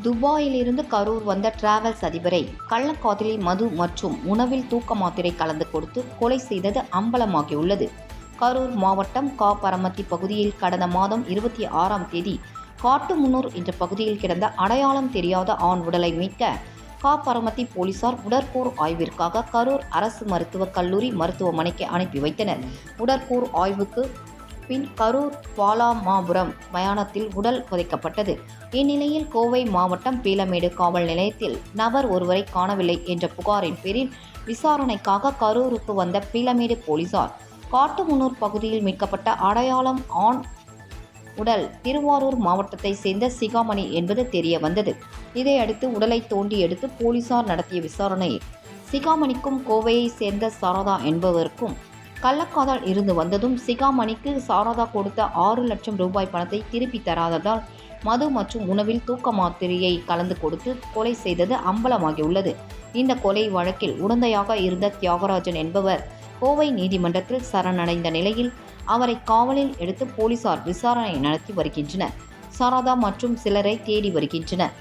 துபாயிலிருந்து கரூர் வந்த டிராவல்ஸ் அதிபரை கள்ளக்காதலி மது மற்றும் உணவில் தூக்க மாத்திரை கலந்து கொடுத்து கொலை செய்தது அம்பலமாகியுள்ளது. கரூர் மாவட்டம் பரமத்தி பகுதியில் கடந்த மாதம் 26ஆம் தேதி காட்டுமுன்னூர் என்ற பகுதியில் கிடந்த அடையாளம் தெரியாத ஆண் உடலை மீட்க பரமத்தி போலீசார் உடற்கூறு ஆய்விற்காக கரூர் அரசு மருத்துவக் கல்லூரி மருத்துவமனைக்கு அனுப்பி வைத்தனர். உடற்கூறு ஆய்வுக்கு பின் கரூர் பாலாமாபுரம் மயானத்தில் உடல் புதைக்கப்பட்டது. இந்நிலையில் கோவை மாவட்டம் பீளமேடு காவல் நிலையத்தில் நபர் ஒருவரை காணவில்லை என்ற புகாரின் பேரில் விசாரணைக்காக கரூருக்கு வந்த பீளமேடு போலீசார் காட்டுமுன்னூர் பகுதியில் மீட்கப்பட்ட அடையாளம் ஆண் உடல் திருவாரூர் மாவட்டத்தை சேர்ந்த சிகாமணி என்பது தெரிய வந்தது. இதையடுத்து உடலை தோண்டி எடுத்து போலீசார் நடத்திய விசாரணையில் சிகாமணிக்கும் கோவையை சேர்ந்த சாரதா என்பவருக்கும் கள்ளக்காதல் இருந்து வந்ததும் சிகாமணிக்கு சாரதா கொடுத்த 6 லட்சம் ரூபாய் பணத்தை திருப்பி தராததால் மது மற்றும் உணவில் தூக்க மாத்திரையை கலந்து கொடுத்து கொலை செய்தது அம்பலமாகியுள்ளது. இந்த கொலை வழக்கில் உடந்தையாக இருந்த தியாகராஜன் என்பவர் கோவை நீதிமன்றத்தில் சரணடைந்த நிலையில் அவரை காவலில் எடுத்து போலீசார் விசாரணை நடத்தி வருகின்றனர். சாரதா மற்றும் சிலரை தேடி வருகின்றனர்.